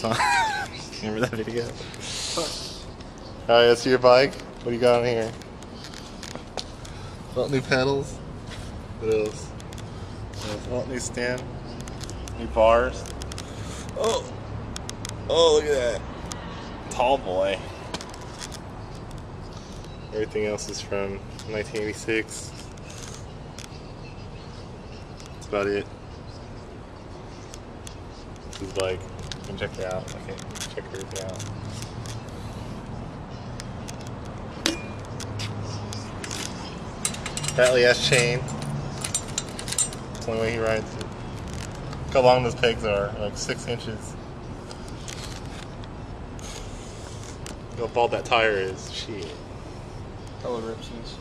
Remember that video? Alright, that's your bike. What do you got on here? Want new pedals? What else? Want new stem? New bars? Oh! Oh, look at that. Tall boy. Everything else is from 1986. That's about it. This is like, you can check it out. Okay, check everything out. Rattley ass chain. That's the only way he rides it. Look how long those pegs are, like 6 inches. Look how bald that tire is. Shit. Color ripsies.